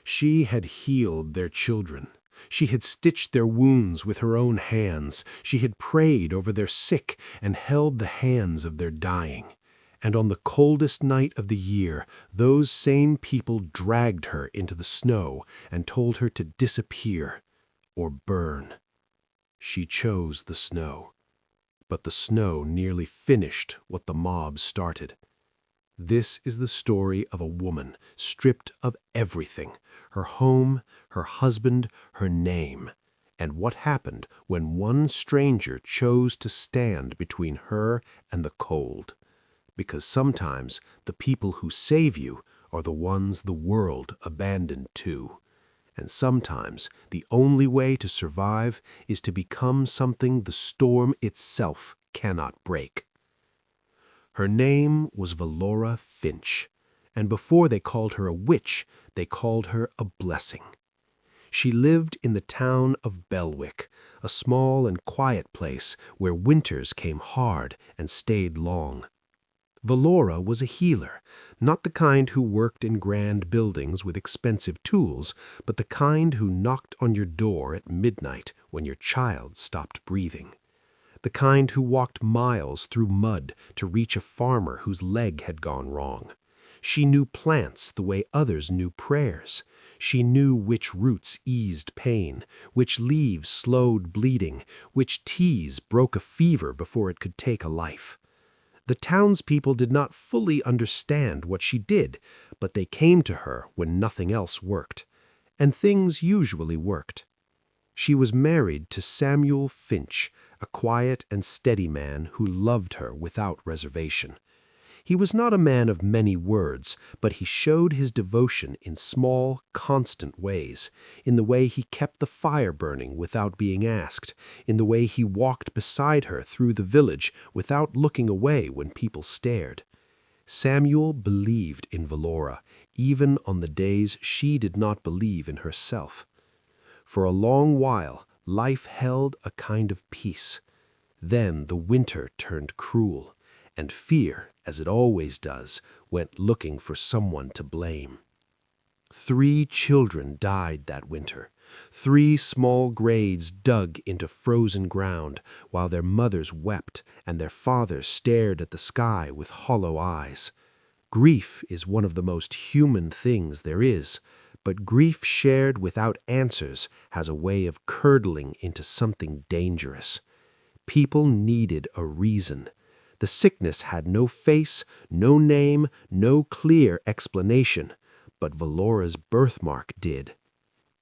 She had healed their children. She had stitched their wounds with her own hands. She had prayed over their sick and held the hands of their dying. And on the coldest night of the year, those same people dragged her into the snow and told her to disappear or burn. She chose the snow, but the snow nearly finished what the mob started. This is the story of a woman stripped of everything, her home, her husband, her name, and what happened when one stranger chose to stand between her and the cold. Because sometimes the people who save you are the ones the world abandoned too. And sometimes the only way to survive is to become something the storm itself cannot break. Her name was Valora Finch, and before they called her a witch, they called her a blessing. She lived in the town of Bellwick, a small and quiet place where winters came hard and stayed long. Valora was a healer, not the kind who worked in grand buildings with expensive tools, but the kind who knocked on your door at midnight when your child stopped breathing. The kind who walked miles through mud to reach a farmer whose leg had gone wrong. She knew plants the way others knew prayers. She knew which roots eased pain, which leaves slowed bleeding, which teas broke a fever before it could take a life. The townspeople did not fully understand what she did, but they came to her when nothing else worked. And things usually worked. She was married to Samuel Finch, a quiet and steady man who loved her without reservation. He was not a man of many words, but he showed his devotion in small, constant ways, in the way he kept the fire burning without being asked, in the way he walked beside her through the village without looking away when people stared. Samuel believed in Valora, even on the days she did not believe in herself. For a long while, life held a kind of peace. Then the winter turned cruel, and fear, as it always does, went looking for someone to blame. 3 children died that winter. 3 small graves dug into frozen ground, while their mothers wept and their fathers stared at the sky with hollow eyes. Grief is one of the most human things there is, but grief shared without answers has a way of curdling into something dangerous. People needed a reason. The sickness had no face, no name, no clear explanation, but Valora's birthmark did.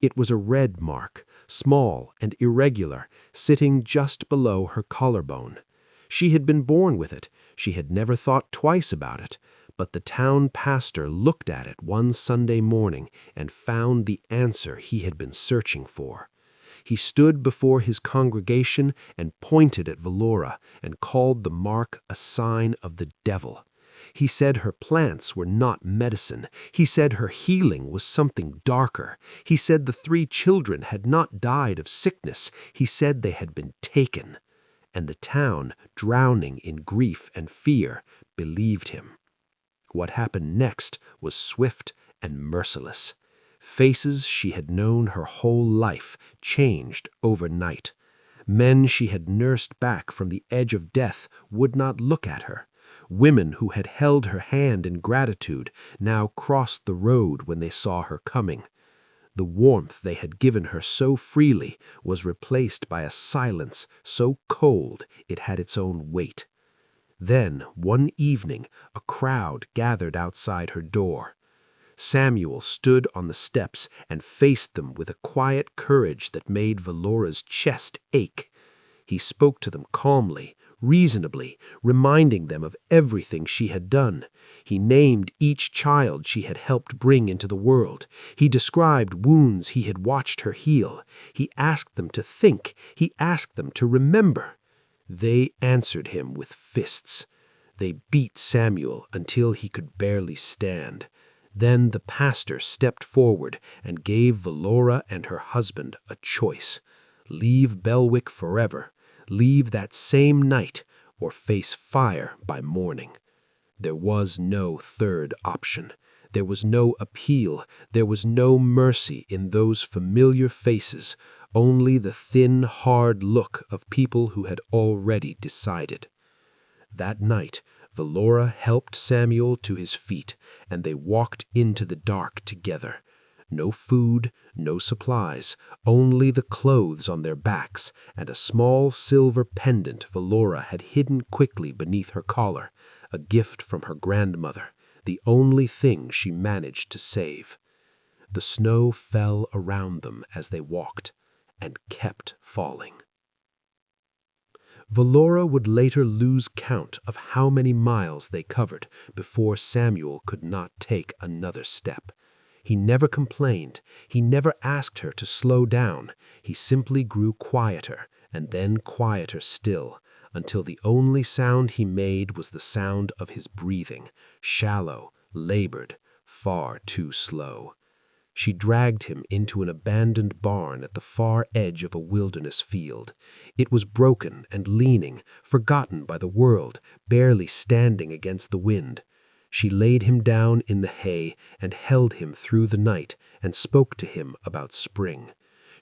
It was a red mark, small and irregular, sitting just below her collarbone. She had been born with it. She had never thought twice about it, but the town pastor looked at it one Sunday morning and found the answer he had been searching for. He stood before his congregation and pointed at Valora and called the mark a sign of the devil. He said her plants were not medicine. He said her healing was something darker. He said the 3 children had not died of sickness. He said they had been taken. And the town, drowning in grief and fear, believed him. What happened next was swift and merciless. Faces she had known her whole life changed overnight. Men she had nursed back from the edge of death would not look at her. Women who had held her hand in gratitude now crossed the road when they saw her coming. The warmth they had given her so freely was replaced by a silence so cold it had its own weight. Then, one evening, a crowd gathered outside her door. Samuel stood on the steps and faced them with a quiet courage that made Valora's chest ache. He spoke to them calmly, reasonably, reminding them of everything she had done. He named each child she had helped bring into the world. He described wounds he had watched her heal. He asked them to think. He asked them to remember. They answered him with fists. They beat Samuel until he could barely stand. Then the pastor stepped forward and gave Valora and her husband a choice. Leave Bellwick forever, leave that same night, or face fire by morning. There was no third option. There was no appeal, there was no mercy in those familiar faces, only the thin, hard look of people who had already decided. That night, Valora helped Samuel to his feet, and they walked into the dark together. No food, no supplies, only the clothes on their backs and a small silver pendant Valora had hidden quickly beneath her collar, a gift from her grandmother, the only thing she managed to save. The snow fell around them as they walked, and kept falling. Valora would later lose count of how many miles they covered before Samuel could not take another step. He never complained, he never asked her to slow down, he simply grew quieter, and then quieter still, until the only sound he made was the sound of his breathing, shallow, labored, far too slow. She dragged him into an abandoned barn at the far edge of a wilderness field. It was broken and leaning, forgotten by the world, barely standing against the wind. She laid him down in the hay and held him through the night and spoke to him about spring.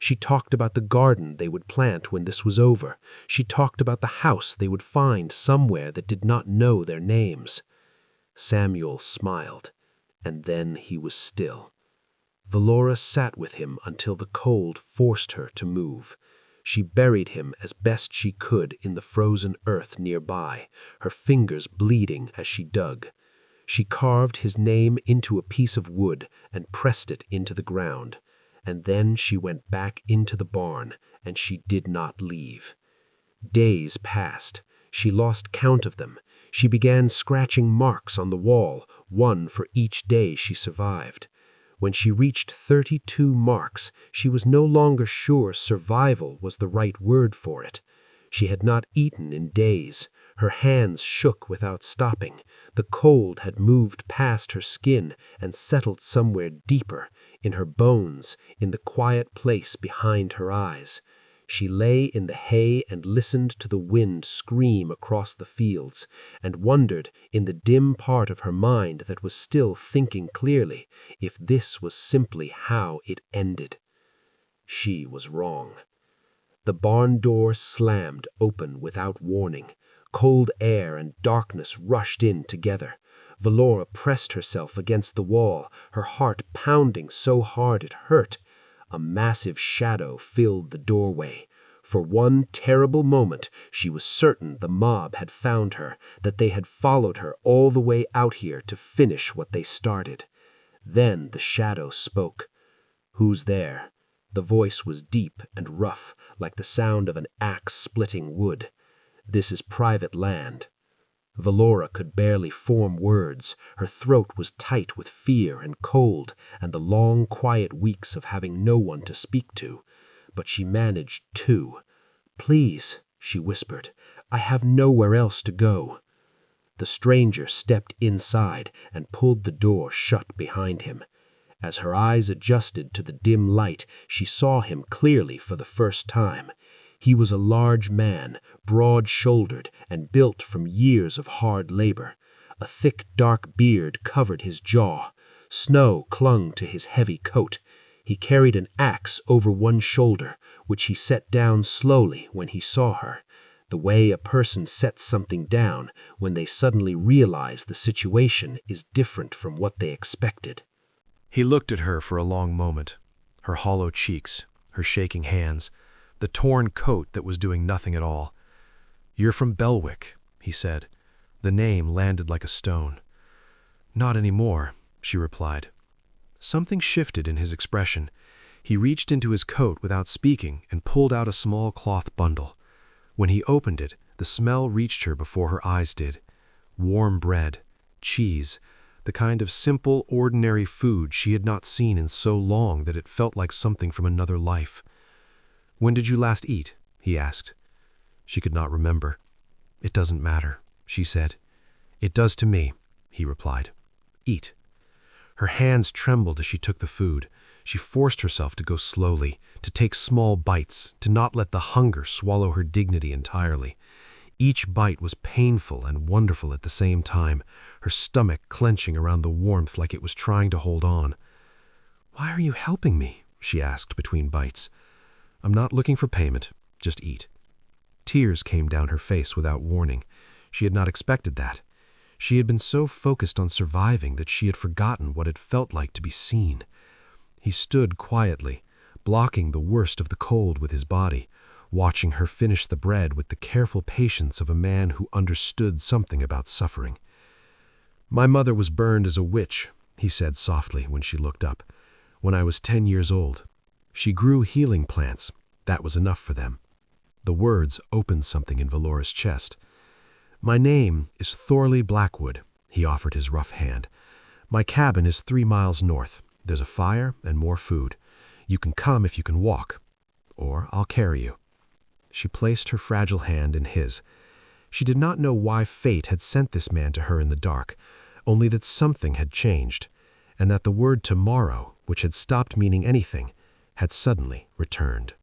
She talked about the garden they would plant when this was over. She talked about the house they would find somewhere that did not know their names. Samuel smiled, and then he was still. Valora sat with him until the cold forced her to move. She buried him as best she could in the frozen earth nearby, her fingers bleeding as she dug. She carved his name into a piece of wood and pressed it into the ground, and then she went back into the barn, and she did not leave. Days passed. She lost count of them. She began scratching marks on the wall, one for each day she survived. When she reached 32 marks, she was no longer sure survival was the right word for it. She had not eaten in days. Her hands shook without stopping. The cold had moved past her skin and settled somewhere deeper, in her bones, in the quiet place behind her eyes. She lay in the hay and listened to the wind scream across the fields, and wondered, in the dim part of her mind that was still thinking clearly, if this was simply how it ended. She was wrong. The barn door slammed open without warning. Cold air and darkness rushed in together. Valora pressed herself against the wall, her heart pounding so hard it hurt. A massive shadow filled the doorway. For one terrible moment, she was certain the mob had found her, that they had followed her all the way out here to finish what they started. Then the shadow spoke. "Who's there?" The voice was deep and rough, like the sound of an axe splitting wood. "This is private land." Valora could barely form words. Her throat was tight with fear and cold and the long, quiet weeks of having no one to speak to. But she managed two. "Please," she whispered, "I have nowhere else to go." The stranger stepped inside and pulled the door shut behind him. As her eyes adjusted to the dim light, she saw him clearly for the first time. He was a large man, broad-shouldered and built from years of hard labor. A thick, dark beard covered his jaw. Snow clung to his heavy coat. He carried an axe over one shoulder, which he set down slowly when he saw her, the way a person sets something down when they suddenly realize the situation is different from what they expected. He looked at her for a long moment, her hollow cheeks, her shaking hands, the torn coat that was doing nothing at all. "You're from Bellwick," he said. The name landed like a stone. "Not anymore," she replied. Something shifted in his expression. He reached into his coat without speaking and pulled out a small cloth bundle. When he opened it, the smell reached her before her eyes did. Warm bread, cheese, the kind of simple, ordinary food she had not seen in so long that it felt like something from another life. "When did you last eat?" he asked. She could not remember. "It doesn't matter," she said. "It does to me," he replied. "Eat." Her hands trembled as she took the food. She forced herself to go slowly, to take small bites, to not let the hunger swallow her dignity entirely. Each bite was painful and wonderful at the same time, her stomach clenching around the warmth like it was trying to hold on. "Why are you helping me?" she asked between bites. "I'm not looking for payment. Just eat." Tears came down her face without warning. She had not expected that. She had been so focused on surviving that she had forgotten what it felt like to be seen. He stood quietly, blocking the worst of the cold with his body, watching her finish the bread with the careful patience of a man who understood something about suffering. "My mother was burned as a witch," he said softly when she looked up, "when I was 10 years old. She grew healing plants. That was enough for them." The words opened something in Valora's chest. "My name is Thorley Blackwood," he offered his rough hand. "My cabin is 3 miles north. There's a fire and more food. You can come if you can walk, or I'll carry you." She placed her fragile hand in his. She did not know why fate had sent this man to her in the dark, only that something had changed, and that the word tomorrow, which had stopped meaning anything, had suddenly returned.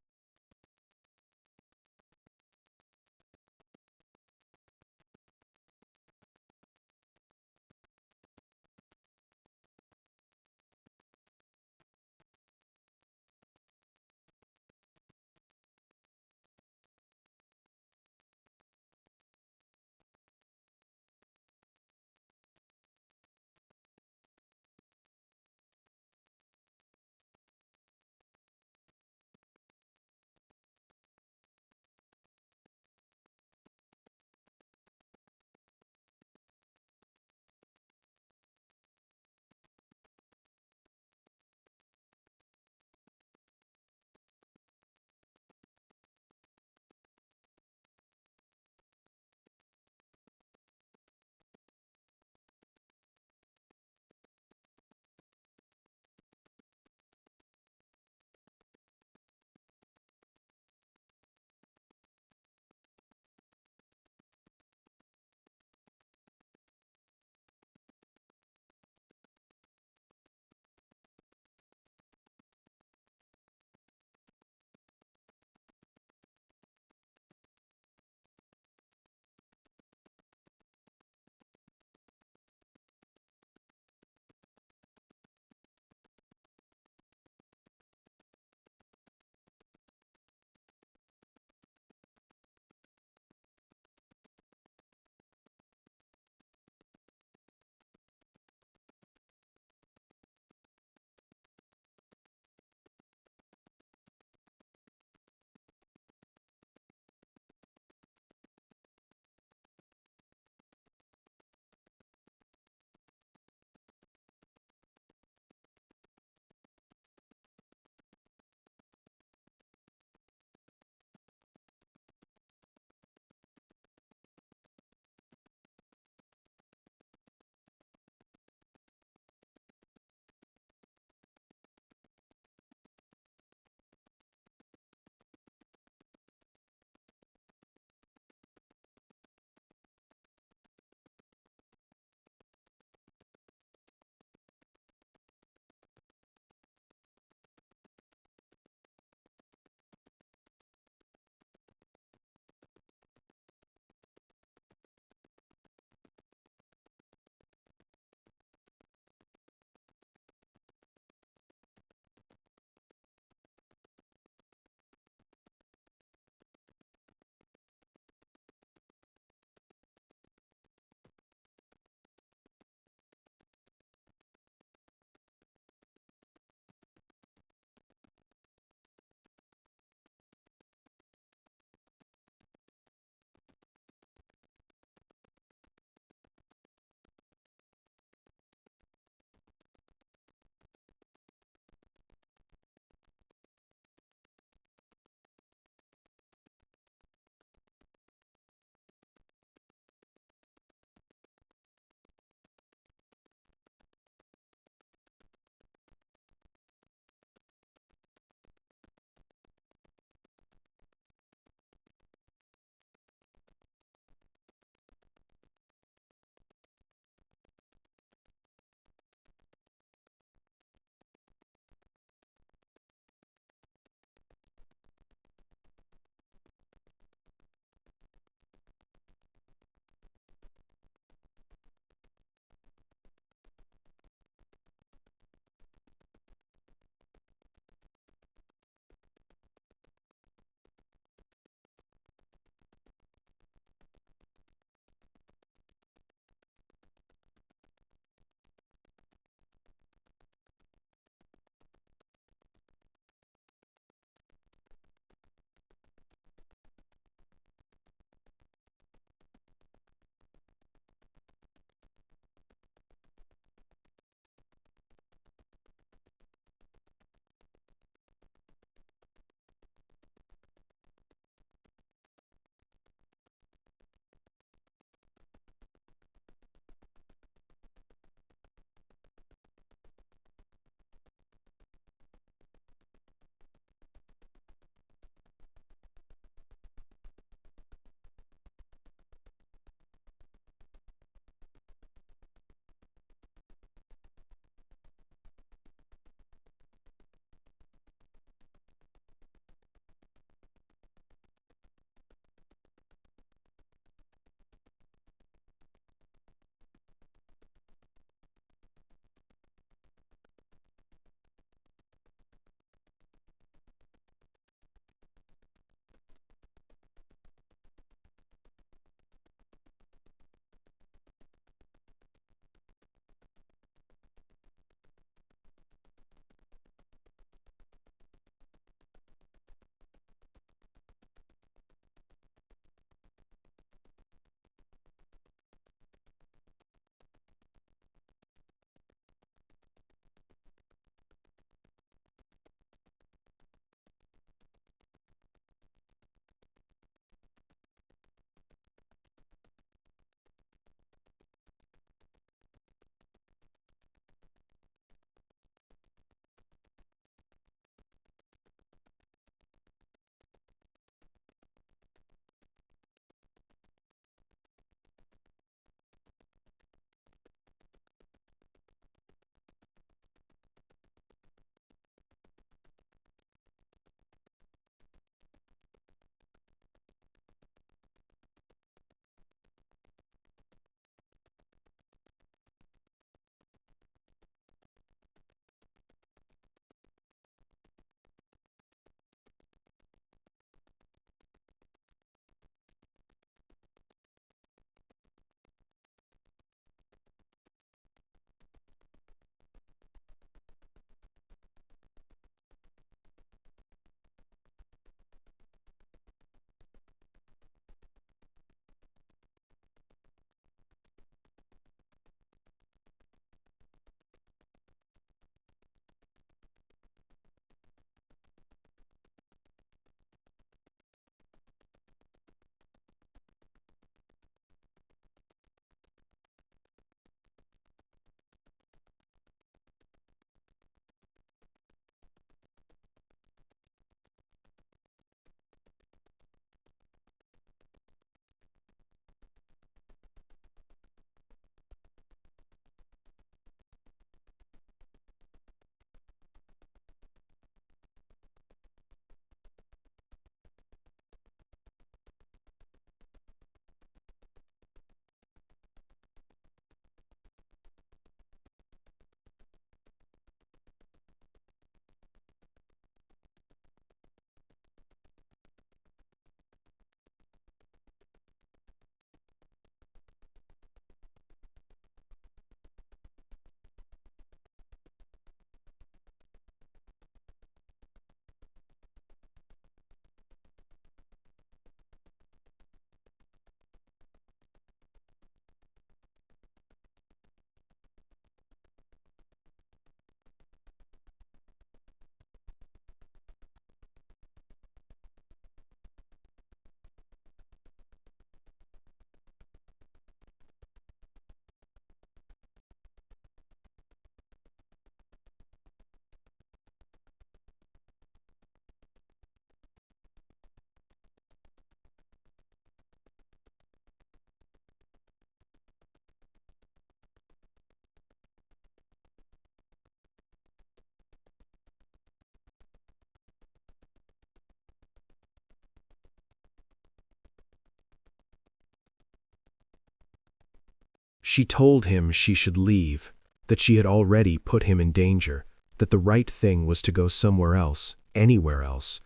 She told him she should leave, that she had already put him in danger, that the right thing was to go somewhere else, anywhere else.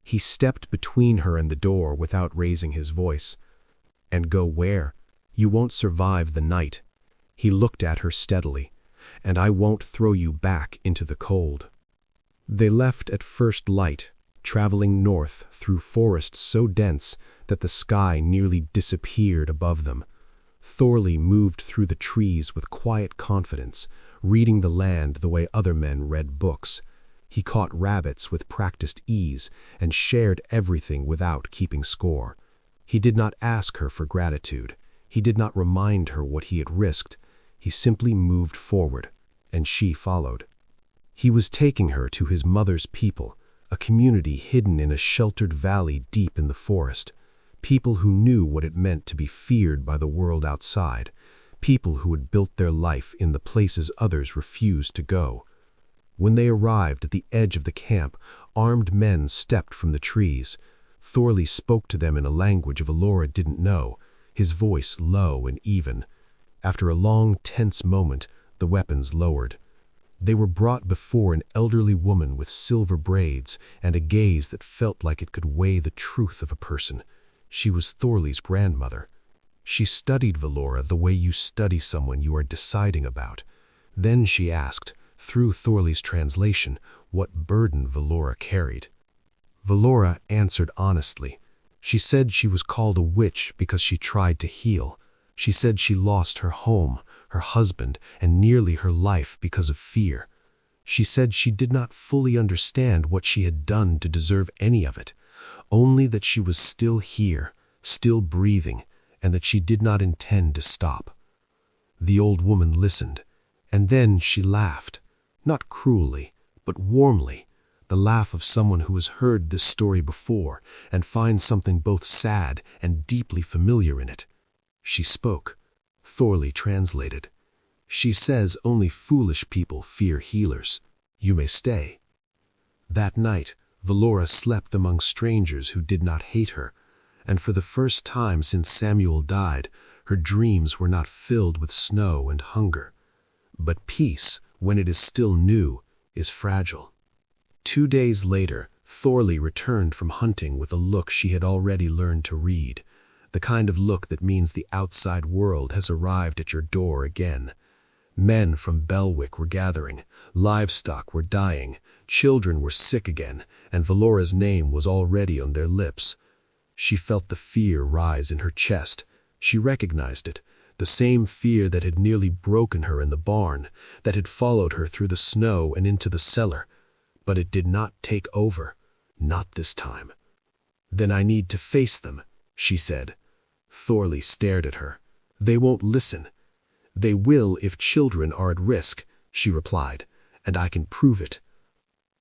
He stepped between her and the door without raising his voice. "And go where? You won't survive the night." He looked at her steadily. "And I won't throw you back into the cold." They left at first light, traveling north through forests so dense that the sky nearly disappeared above them. Thorley moved through the trees with quiet confidence, reading the land the way other men read books. He caught rabbits with practiced ease and shared everything without keeping score. He did not ask her for gratitude. He did not remind her what he had risked. He simply moved forward, and she followed. He was taking her to his mother's people, a community hidden in a sheltered valley deep in the forest. People who knew what it meant to be feared by the world outside. People who had built their life in the places others refused to go. When they arrived at the edge of the camp, armed men stepped from the trees. Thorley spoke to them in a language Valora didn't know, his voice low and even. After a long, tense moment, the weapons lowered. They were brought before an elderly woman with silver braids and a gaze that felt like it could weigh the truth of a person. She was Thorley's grandmother. She studied Valora the way you study someone you are deciding about. Then she asked, through Thorley's translation, what burden Valora carried. Valora answered honestly. She said she was called a witch because she tried to heal. She said she lost her home, her husband, and nearly her life because of fear. She said she did not fully understand what she had done to deserve any of it, only that she was still here, still breathing, and that she did not intend to stop. The old woman listened, and then she laughed, not cruelly, but warmly, the laugh of someone who has heard this story before and finds something both sad and deeply familiar in it. She spoke. Thorley translated. She says only foolish people fear healers. You may stay. That night, Valora slept among strangers who did not hate her, and for the first time since Samuel died, her dreams were not filled with snow and hunger. But peace, when it is still new, is fragile. 2 days later, Thorley returned from hunting with a look she had already learned to read, the kind of look that means the outside world has arrived at your door again. Men from Bellwick were gathering, livestock were dying, children were sick again, and Valora's name was already on their lips. She felt the fear rise in her chest. She recognized it, the same fear that had nearly broken her in the barn, that had followed her through the snow and into the cellar. But it did not take over, not this time. "Then I need to face them," she said. Thorley stared at her. "They won't listen." "They will if children are at risk," she replied, "and I can prove it."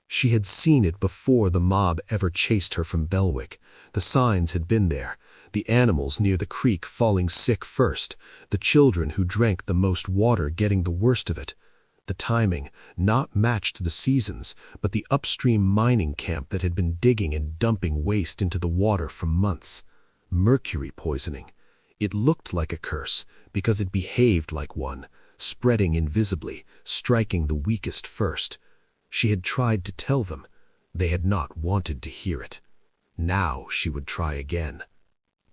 She had seen it before the mob ever chased her from Bellwick. The signs had been there, the animals near the creek falling sick first, the children who drank the most water getting the worst of it. The timing not matched the seasons, but the upstream mining camp that had been digging and dumping waste into the water for months. Mercury poisoning. It looked like a curse because it behaved like one, spreading invisibly, striking the weakest first. She had tried to tell them. They had not wanted to hear it. Now she would try again.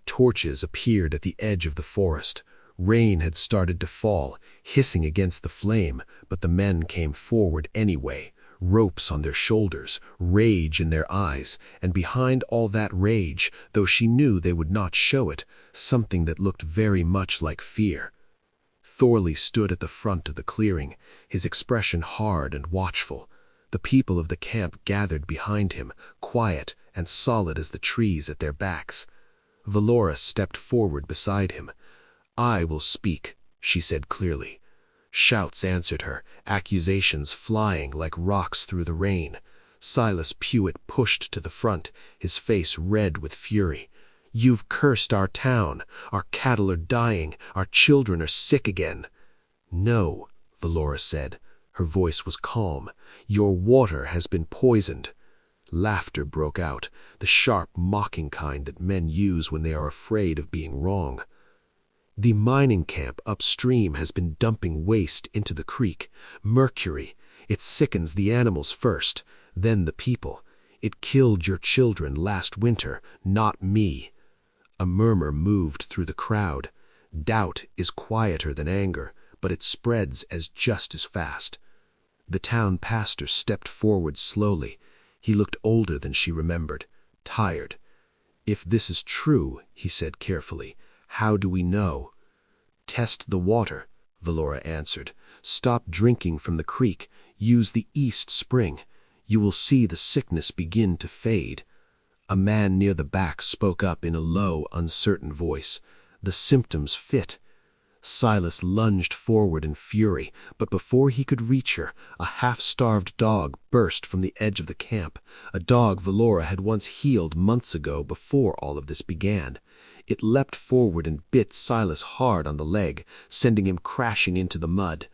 Torches appeared at the edge of the forest. Rain had started to fall, hissing against the flame, but the men came forward anyway, ropes on their shoulders, rage in their eyes, and behind all that rage, though she knew they would not show it, something that looked very much like fear. Thorley stood at the front of the clearing, his expression hard and watchful. The people of the camp gathered behind him, quiet and solid as the trees at their backs. Valora stepped forward beside him. "I will speak," she said clearly. Shouts answered her, accusations flying like rocks through the rain. Silas Pewitt pushed to the front, his face red with fury. "You've cursed our town. Our cattle are dying. Our children are sick again." "No," Valora said. Her voice was calm. "Your water has been poisoned." Laughter broke out, the sharp, mocking kind that men use when they are afraid of being wrong. The mining camp upstream has been dumping waste into the creek. Mercury. It sickens the animals first, then the people. It killed your children last winter, not me." A murmur moved through the crowd. Doubt is quieter than anger, but it spreads just as fast. The town pastor stepped forward slowly. He looked older than she remembered, tired. "If this is true," he said carefully, "how do we know?" "Test the water," Valora answered. "Stop drinking from the creek. Use the East Spring. You will see the sickness begin to fade." A man near the back spoke up in a low, uncertain voice. "The symptoms fit." Silas lunged forward in fury, but before he could reach her, a half-starved dog burst from the edge of the camp, a dog Valora had once healed months ago before all of this began. It leapt forward and bit Silas hard on the leg, sending him crashing into the mud.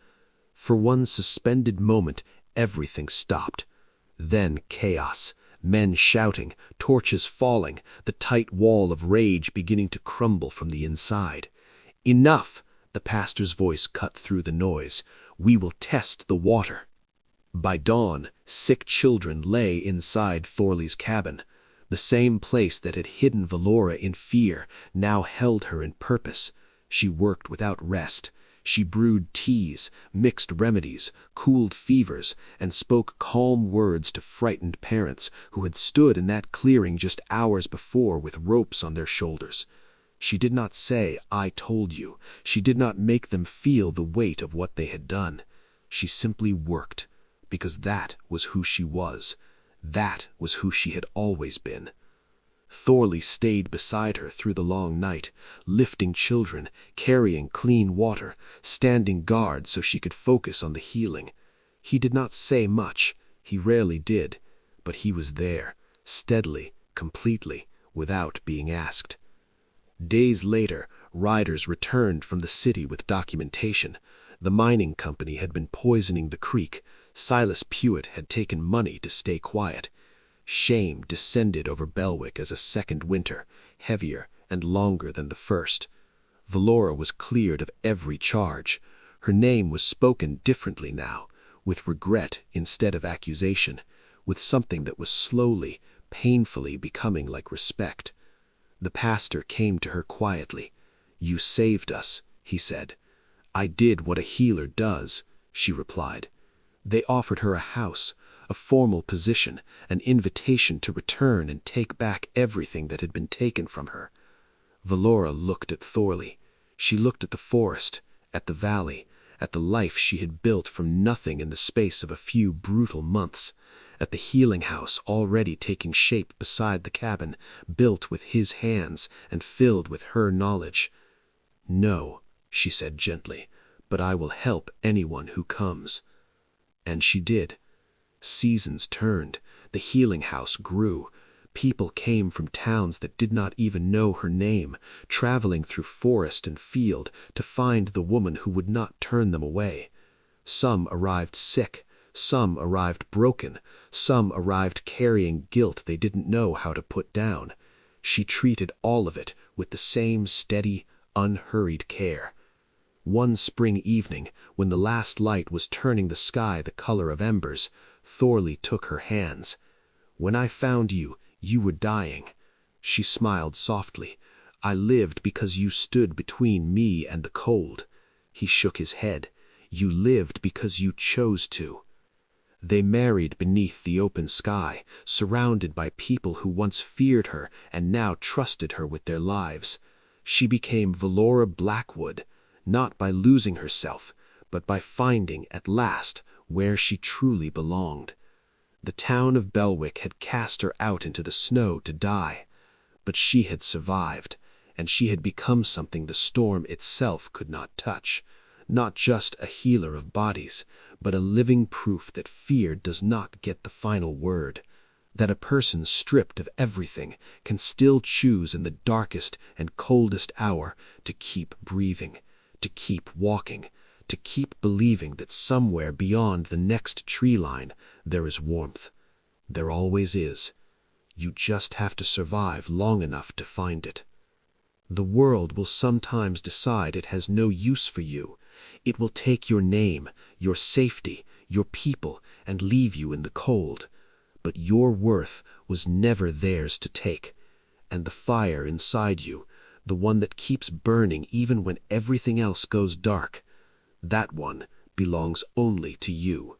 For one suspended moment, everything stopped. Then chaos. Men shouting, torches falling, the tight wall of rage beginning to crumble from the inside. "Enough!" The pastor's voice cut through the noise. "We will test the water." By dawn, sick children lay inside Thorley's cabin. The same place that had hidden Valora in fear now held her in purpose. She worked without rest. She brewed teas, mixed remedies, cooled fevers, and spoke calm words to frightened parents who had stood in that clearing just hours before with ropes on their shoulders. She did not say, "I told you." She did not make them feel the weight of what they had done. She simply worked, because that was who she was. That was who she had always been. Thorley stayed beside her through the long night, lifting children, carrying clean water, standing guard so she could focus on the healing. He did not say much, he rarely did, but he was there, steadily, completely, without being asked. Days later, riders returned from the city with documentation. The mining company had been poisoning the creek. Silas Pewitt had taken money to stay quiet. Shame descended over Bellwick as a second winter, heavier and longer than the first. Valora was cleared of every charge. Her name was spoken differently now, with regret instead of accusation, with something that was slowly, painfully becoming like respect. The pastor came to her quietly. "You saved us," he said. "I did what a healer does," she replied. They offered her a house, a formal position, an invitation to return and take back everything that had been taken from her. Valora looked at Thorley. She looked at the forest, at the valley, at the life she had built from nothing in the space of a few brutal months, at the healing house already taking shape beside the cabin, built with his hands and filled with her knowledge. "No," she said gently, "but I will help anyone who comes." And she did. Seasons turned. The healing house grew. People came from towns that did not even know her name, traveling through forest and field to find the woman who would not turn them away. Some arrived sick. Some arrived broken. Some arrived carrying guilt they didn't know how to put down. She treated all of it with the same steady, unhurried care. One spring evening, when the last light was turning the sky the color of embers, Thorley took her hands. "When I found you, you were dying." She smiled softly. "I lived because you stood between me and the cold." He shook his head. "You lived because you chose to." They married beneath the open sky, surrounded by people who once feared her and now trusted her with their lives. She became Valora Blackwood, not by losing herself, but by finding at last where she truly belonged. The town of Bellwick had cast her out into the snow to die, but she had survived, and she had become something the storm itself could not touch. Not just a healer of bodies, but a living proof that fear does not get the final word, that a person stripped of everything can still choose in the darkest and coldest hour to keep breathing, to keep walking, to keep believing that somewhere beyond the next tree line there is warmth. There always is. You just have to survive long enough to find it. The world will sometimes decide it has no use for you. It will take your name, your safety, your people, and leave you in the cold. But your worth was never theirs to take. And the fire inside you, the one that keeps burning even when everything else goes dark, that one belongs only to you.